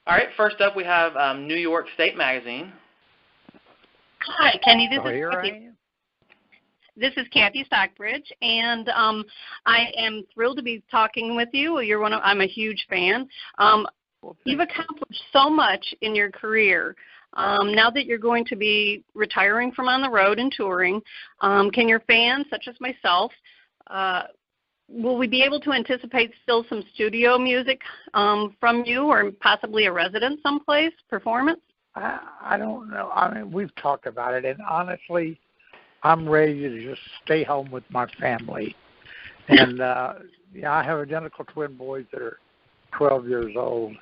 All right, first up we have New York State Magazine. Hi, Kenny. This So is here I Kathy. am. This is Kathy Stockbridge, and I am thrilled to be talking with you. I'm a huge fan. You've accomplished so much in your career. Now that you're going to be retiring from on the road and touring, can your fans, such as myself, will we be able to anticipate still some studio music from you, or possibly a residence someplace, performance? I don't know. I mean, we've talked about it, and honestly, I'm ready to just stay home with my family. And, yeah, I have identical twin boys that are 12 years old.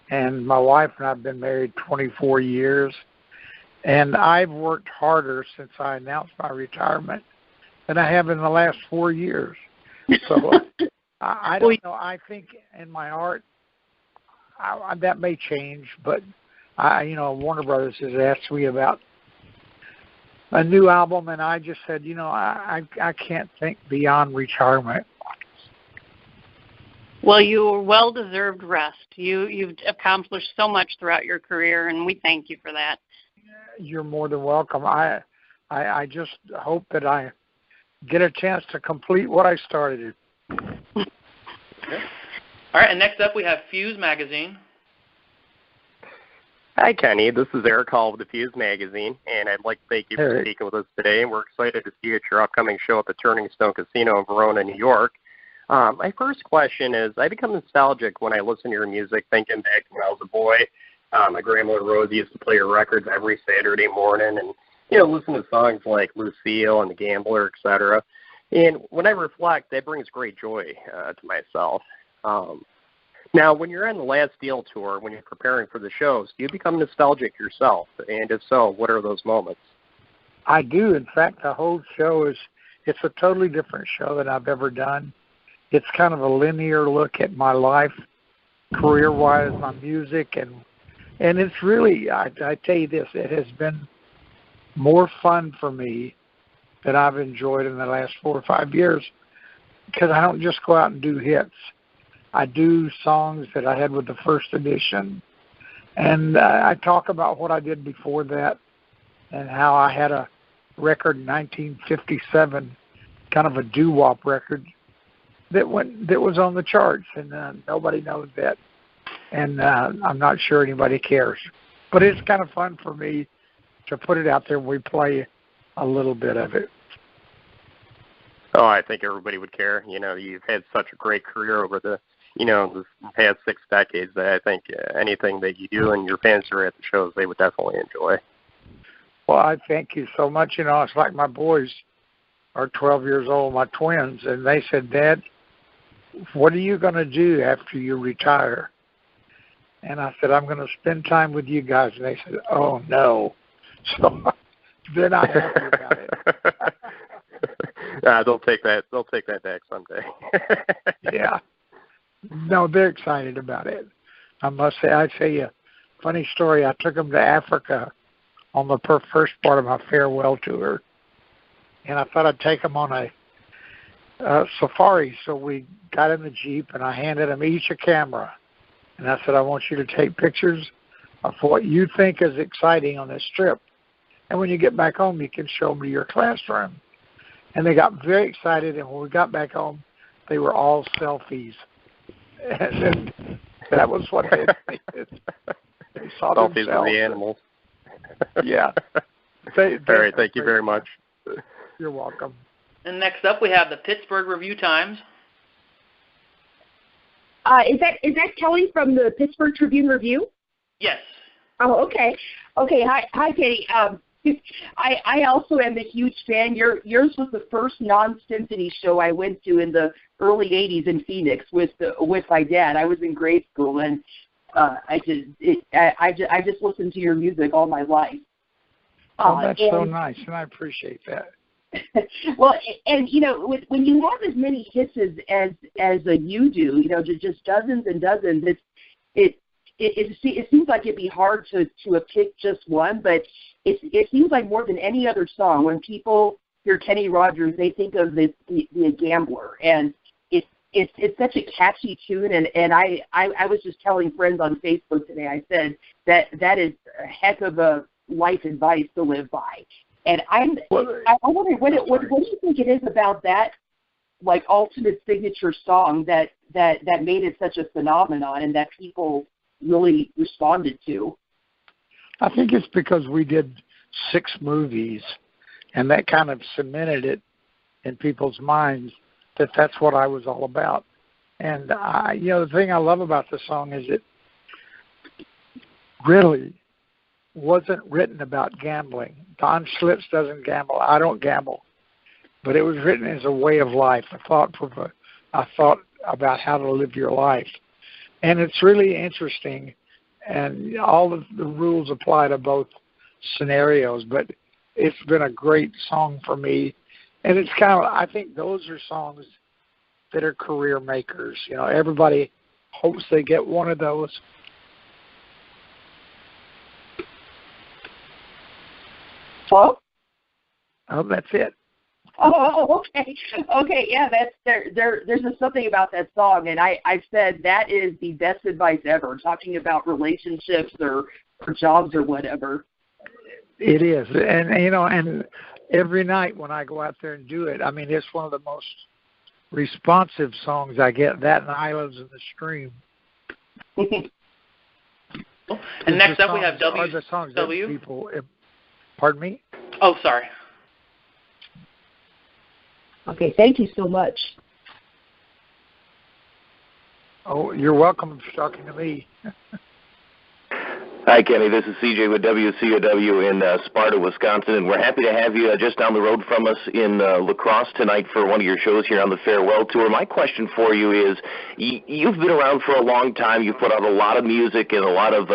And my wife and I have been married 24 years. And I've worked harder since I announced my retirement than I have in the last 4 years. So I don't know. I think in my heart, that may change. But, Warner Brothers has asked me about a new album, and I just said, I can't think beyond retirement. Well, your well-deserved rest. You've accomplished so much throughout your career, and we thank you for that. You're more than welcome. I just hope that I get a chance to complete what I started. Okay. All right, and next up we have Fuze Magazine. Hi, Kenny. This is Eric Hall with the Fuze Magazine, and I'd like to thank you for speaking with us today. We're excited to see you at your upcoming show at the Turning Stone Casino in Verona, New York. My first question is, I become nostalgic when I listen to your music, thinking back to when I was a boy. My grandmother Rosie used to play your records every Saturday morning and, listen to songs like Lucille and The Gambler, etc. And when I reflect, that brings great joy to myself. Now, when you're on the Last Deal tour, when you're preparing for the shows, do you become nostalgic yourself? And if so, what are those moments? I do. In fact, the whole show it's a totally different show than I've ever done. It's kind of a linear look at my life, career-wise, my music, and it's really, I tell you this, it has been more fun for me than I've enjoyed in the last 4 or 5 years, because I don't just go out and do hits. I do songs that I had with the first edition, and I talk about what I did before that and how I had a record in 1957, kind of a doo-wop record, that was on the charts, and nobody knows that, and I'm not sure anybody cares. But it's kind of fun for me to put it out there and we play a little bit of it. Oh, I think everybody would care. You've had such a great career over the past 6 decades that I think anything that you do and your fans who are at the shows, they would definitely enjoy. Well, I thank you so much. It's like my boys are 12 years old, my twins, and they said, Dad, what are you going to do after you retire? And I said, I'm going to spend time with you guys. And they said, oh, no. So they're not happy about it. They'll take that back someday. Yeah. No, they're excited about it. I must say, I tell you, funny story, I took them to Africa on the first part of my farewell tour, and I thought I'd take them on a safari. So we got in the Jeep, and I handed them each a camera. And I said, I want you to take pictures of what you think is exciting on this trip. And when you get back home, you can show them to your classroom. And they got very excited, and when we got back home, they were all selfies. And that was what they did. They saw selfies themselves. of the animals. Yeah. All right, thank you very much. You're welcome. And next up, we have the Pittsburgh Review-Times. Is that Kelly from the Pittsburgh Tribune-Review? Yes. Oh, okay. Okay, hi, Katie. I also am a huge fan. Yours was the first non-symphony show I went to in the early '80s in Phoenix with my dad. I was in grade school, and I just listened to your music all my life. Oh, that's so nice, and I appreciate that. Well, and when you have as many hits as you do, just dozens and dozens, it seems like it'd be hard to pick just one, but it seems like more than any other song, when people hear Kenny Rogers, they think of the Gambler, and it's such a catchy tune, and I was just telling friends on Facebook today. I said that is a heck of a life advice to live by. And I wonder what do you think it is about that, like, ultimate signature song that made it such a phenomenon and that people really responded to? I think it's because we did 6 movies, and that kind of cemented it in people's minds that that's what I was all about. And the thing I love about the song is it really wasn't written about gambling. Don Schlitz doesn't gamble. I don't gamble. But it was written as a way of life, a thought about how to live your life. And it's really interesting, and all of the rules apply to both scenarios, but it's been a great song for me. And it's kind of, I think those are songs that are career makers. Everybody hopes they get one of those. Hello? Oh, that's it. Oh, okay. Okay, yeah, there's something about that song, and I said that is the best advice ever, talking about relationships or jobs or whatever. It is. And every night when I go out there and do it, I mean, it's one of the most responsive songs I get, that and Islands in the Stream. And next up we have the songs that people, pardon me? Oh, sorry. Okay, thank you so much. Oh, you're welcome for talking to me. Hi, Kenny. This is CJ with WCOW in Sparta, Wisconsin, and we're happy to have you just down the road from us in La Crosse tonight for one of your shows here on the Farewell Tour. My question for you is, you've been around for a long time. You've put out a lot of music and a lot of,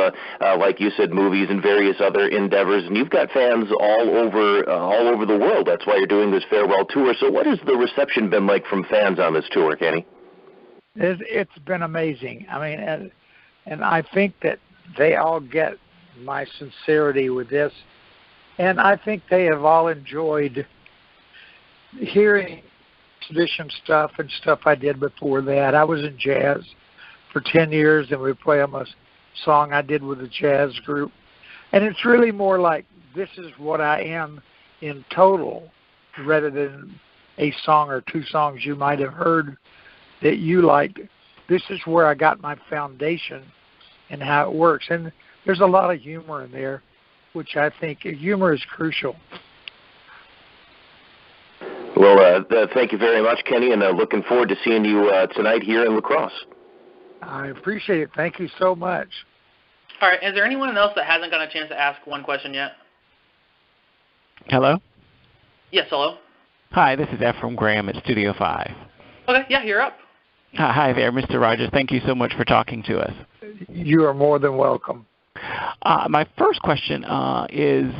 like you said, movies and various other endeavors, and you've got fans all over the world. That's why you're doing this Farewell Tour. So what has the reception been like from fans on this tour, Kenny? It's been amazing. I mean, and I think that they all get my sincerity with this, and I think they have all enjoyed hearing tradition stuff and stuff I did before that. I was in jazz for 10 years, and we play them a song I did with a jazz group, and it's really more like this is what I am in total, rather than a song or 2 songs you might have heard that you liked. This is where I got my foundation and how it works. And there's a lot of humor in there, which I think humor is crucial. Well, thank you very much, Kenny, and looking forward to seeing you tonight here in La Crosse. I appreciate it. Thank you so much. All right. Is there anyone else that hasn't got a chance to ask one question yet? Hello? Yes, hello. Hi, this is Ephraim Graham at Studio 5. Okay, yeah, you're up. Hi there, Mr. Rogers. Thank you so much for talking to us. You are more than welcome. My first question is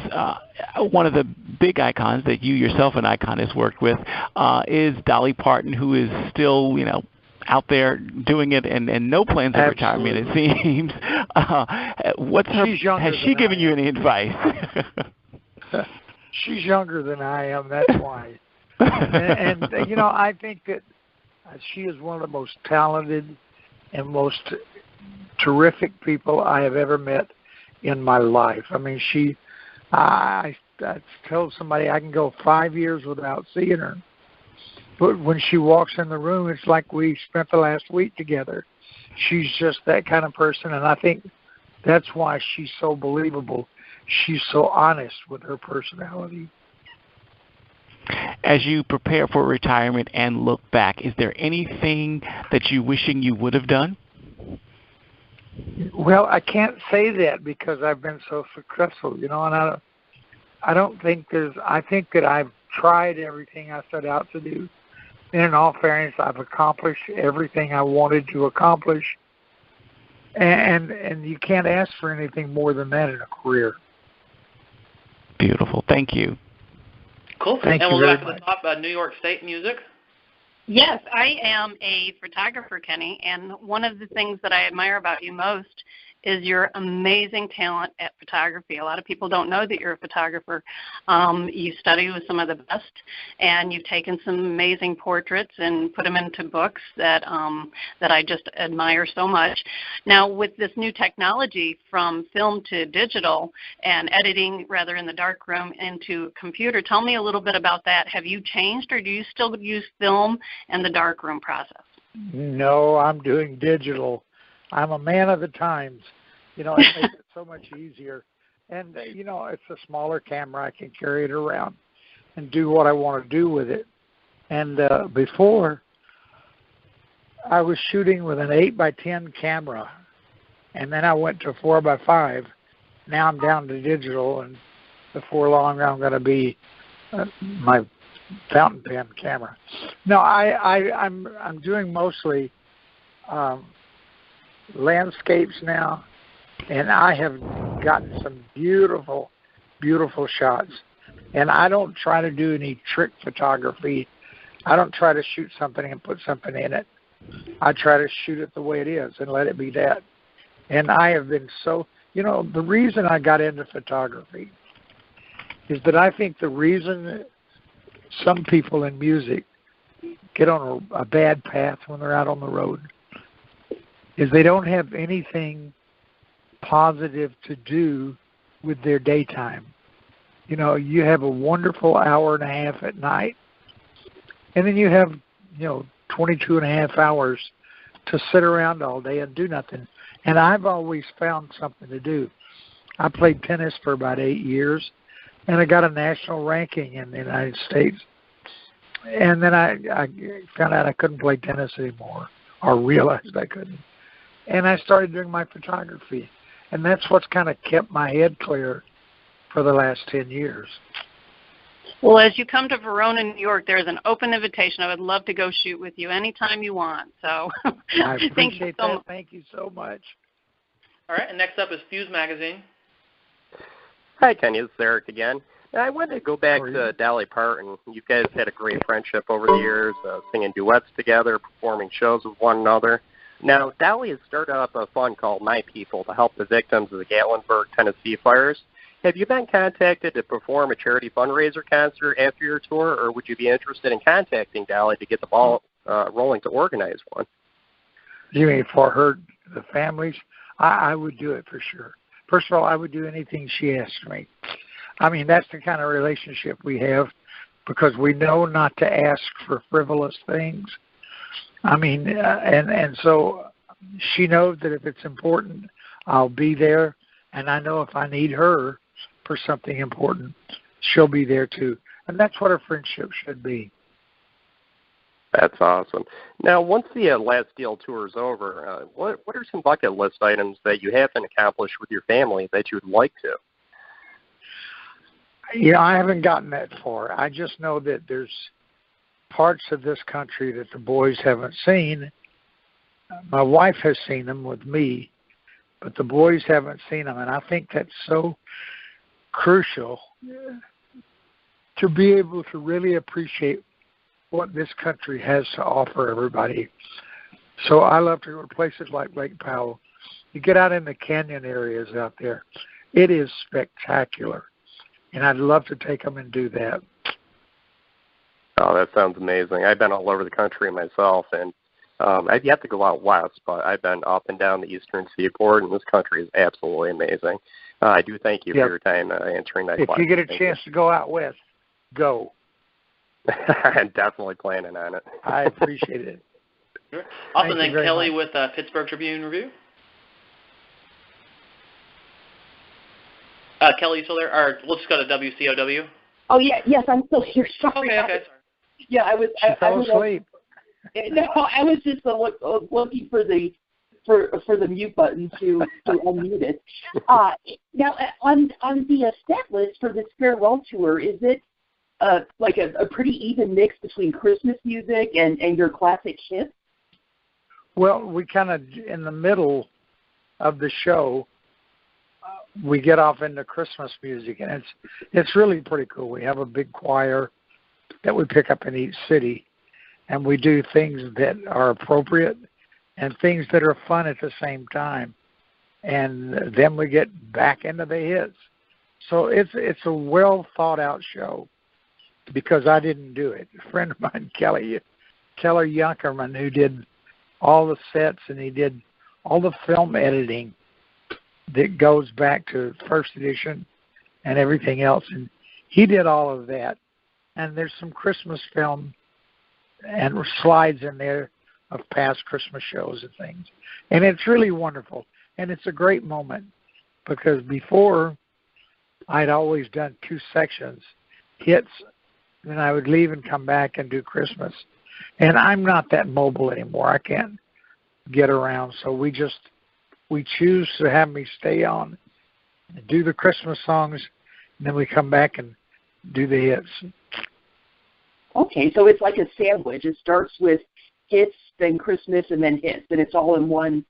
one of the big icons that you yourself, an icon, has worked with, is Dolly Parton, who is still, out there doing it and no plans of retirement, it seems. Has she given you any advice? She's younger than I am, that's why. and I think that she is one of the most talented and most terrific people I have ever met in my life. I mean, I told somebody I can go 5 years without seeing her. But when she walks in the room, it's like we spent the last week together. She's just that kind of person, and I think that's why she's so believable. She's so honest with her personality. As you prepare for retirement and look back, is there anything that you're wishing you would have done? Well, I can't say that because I've been so successful, and I don't think I think that I've tried everything I set out to do. And in all fairness, I've accomplished everything I wanted to accomplish. And you can't ask for anything more than that in a career. Beautiful. Thank you. Cool. Thank and you we'll go very back to the top, New York State music. Yes, I am a photographer, Kenny, and one of the things that I admire about you most is your amazing talent at photography. A lot of people don't know that you're a photographer. You study with some of the best, and you've taken some amazing portraits and put them into books that I just admire so much. Now, with this new technology from film to digital and editing rather in the darkroom into computer, tell me a little bit about that. Have you changed, or do you still use film and the darkroom process? No, I'm doing digital. I'm a man of the times. It makes it so much easier. And, it's a smaller camera. I can carry it around and do what I want to do with it. And before, I was shooting with an 8x10 camera, and then I went to 4x5. Now I'm down to digital, and before long I'm going to be my fountain pen camera. No, I'm doing mostly landscapes now, and I have gotten some beautiful, beautiful shots. And I don't try to do any trick photography. I don't try to shoot something and put something in it. I try to shoot it the way it is and let it be that. And I have been so, the reason I got into photography is that I think the reason some people in music get on a bad path when they're out on the road is they don't have anything positive to do with their daytime. You have a wonderful hour and a half at night, and then you have, 22 and a half hours to sit around all day and do nothing. And I've always found something to do. I played tennis for about 8 years, and I got a national ranking in the United States. And then I found out I couldn't play tennis anymore, or realized I couldn't. And I started doing my photography. And that's what's kind of kept my head clear for the last 10 years. Well, as you come to Verona, New York, there's an open invitation. I would love to go shoot with you anytime you want. So I appreciate that. Thank you so much. All right, and next up is Fuze Magazine. Hi, Kenny. It's Eric again. I wanted to go back to Dolly Parton. You guys had a great friendship over the years, singing duets together, performing shows with one another. Now, Dolly has started up a fund called My People to help the victims of the Gatlinburg, Tennessee fires. Have you been contacted to perform a charity fundraiser concert after your tour, or would you be interested in contacting Dolly to get the ball rolling to organize one? You mean for the families? I would do it for sure. First of all, I would do anything she asked me. I mean, that's the kind of relationship we have because we know not to ask for frivolous things. I mean, and so she knows that if it's important, I'll be there. And I know if I need her for something important, she'll be there too. And that's what a friendship should be. That's awesome. Now, once the Last Deal tour is over, what are some bucket list items that you haven't accomplished with your family that you would like to? I haven't gotten that far. I just know that there's parts of this country that the boys haven't seen. My wife has seen them with me, but the boys haven't seen them. And I think that's so crucial to be able to really appreciate what this country has to offer everybody. So I love to go to places like Lake Powell. You get out in the canyon areas out there. It is spectacular. And I'd love to take them and do that. Oh, that sounds amazing. I've been all over the country myself, and I've yet to go out west, but I've been up and down the eastern seaboard, and this country is absolutely amazing. I do thank you for your time answering that question. If you get a chance to go out west, go. I'm definitely planning on it. I appreciate it. Sure. Awesome. Then Kelly with Pittsburgh Tribune Review. Kelly, you still there? Or we'll just go to WCOW. Oh yeah, yes, I'm still here. Sorry. Okay. Sorry. Yeah, I was. She fell asleep. No, I was just looking for the mute button to unmute it. Now, on the set list for this farewell tour, is it like a pretty even mix between Christmas music and your classic hits? Well, we kind of in the middle of the show. We get off into Christmas music, and it's really pretty cool. We have a big choir that we pick up in each city, and we do things that are appropriate and things that are fun at the same time. and then we get back into the hits. So it's a well thought out show because I didn't do it. A friend of mine, Keller Junkerman, who did all the sets and he did all the film editing that goes back to first edition and everything else, and he did all of that. And there's some Christmas film and slides in there of past Christmas shows and things. And it's really wonderful. And it's a great moment because before I'd always done 2 sections, hits, then I would leave and come back and do Christmas. And I'm not that mobile anymore. I can't get around. So we choose to have me stay on, do the Christmas songs, and then we come back and do the hits. Okay, so it's like a sandwich. It starts with hits, then Christmas, and then hits, and it's all in one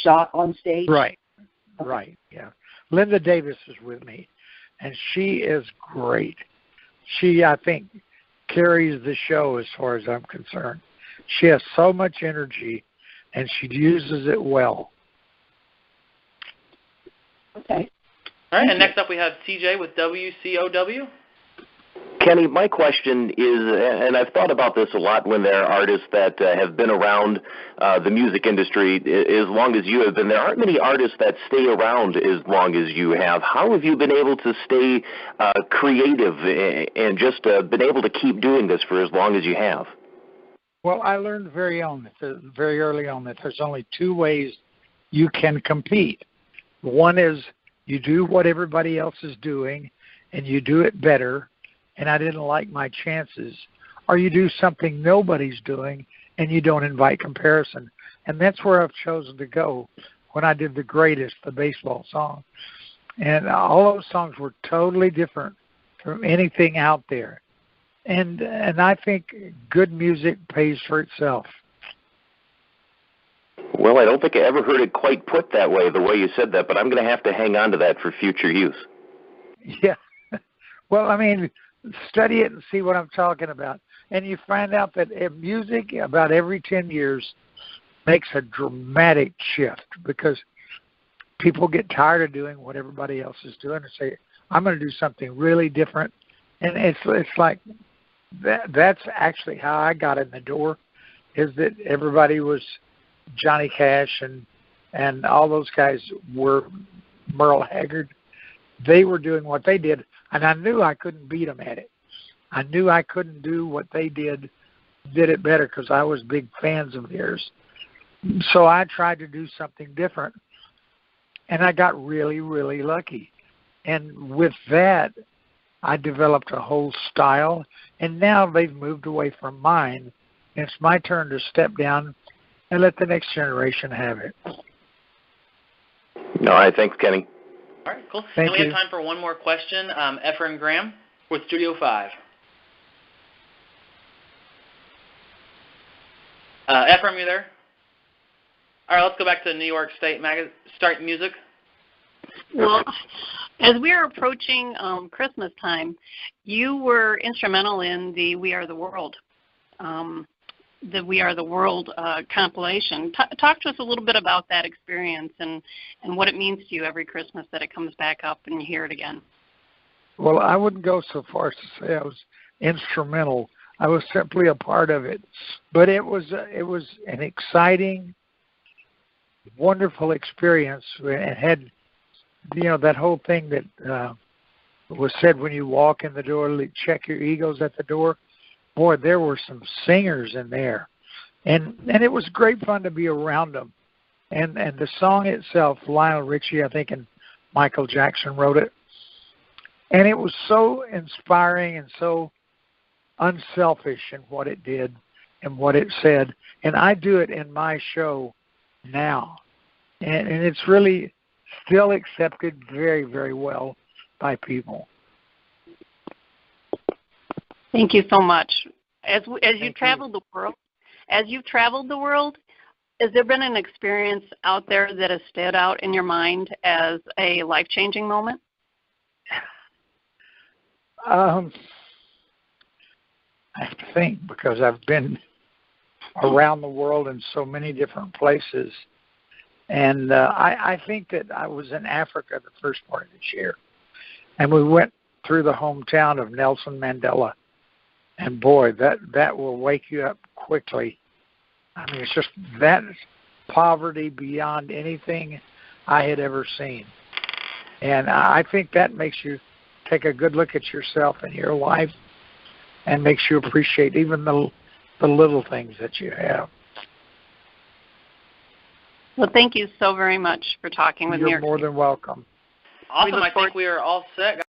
shot on stage? Right, right, yeah. Linda Davis is with me, and she is great. She, I think, carries the show as far as I'm concerned. She has so much energy, and she uses it well. Okay. All right, and next up we have CJ with WCOW. Kenny, my question is, and I've thought about this a lot when there are artists that have been around the music industry as long as you have been. There aren't many artists that stay around as long as you have. How have you been able to stay creative and just been able to keep doing this for as long as you have? Well, I learned very early on that there's only 2 ways you can compete. One is you do what everybody else is doing, and you do it better, and I didn't like my chances. Or you do something nobody's doing, and you don't invite comparison. And that's where I've chosen to go when I did The Greatest, the baseball song. And all those songs were totally different from anything out there. And I think good music pays for itself. Well, I don't think I ever heard it quite put that way, the way you said that, but I'm going to have to hang on to that for future use. Yeah. Well, I mean, study it and see what I'm talking about. And you find out that music, about every 10 years, makes a dramatic shift because people get tired of doing what everybody else is doing and say, I'm going to do something really different. And it's like that's actually how I got in the door, is that everybody was Johnny Cash and all those guys were Merle Haggard. They were doing what they did, and I knew I couldn't beat them at it. I knew I couldn't do what they did it better because I was big fans of theirs. So I tried to do something different, and I got really, really lucky. And with that, I developed a whole style, and now they've moved away from mine. And it's my turn to step down and let the next generation have it. All right, thanks, Kenny. All right, cool. Thank and we you. have time for one more question. Ephraim Graham with Studio 5. Ephraim, you there? All right, let's go back to New York State Start Music. Well, as we are approaching Christmas time, you were instrumental in the We Are the World, compilation. Talk to us a little bit about that experience and what it means to you every Christmas that it comes back up and you hear it again. Well, I wouldn't go so far as to say I was instrumental. I was simply a part of it. But it was an exciting, wonderful experience. It had, that whole thing that was said when you walk in the door, check your egos at the door. Boy, there were some singers in there. And it was great fun to be around them. And the song itself, Lionel Richie, I think, and Michael Jackson wrote it. And it was so inspiring and so unselfish in what it did and what it said. And I do it in my show now. And it's really still accepted very, very well by people. Thank you so much. As you've traveled the world, has there been an experience out there that has stood out in your mind as a life-changing moment? I have to think because I've been around the world in so many different places, And I think that I was in Africa the first part of this year, and we went through the hometown of Nelson Mandela. And boy, that will wake you up quickly. I mean, it's just that poverty beyond anything I had ever seen. And I think that makes you take a good look at yourself and your life, and makes you appreciate even the little things that you have. Well, thank you so very much for talking with me. You're more than welcome. Awesome. I think we are all set.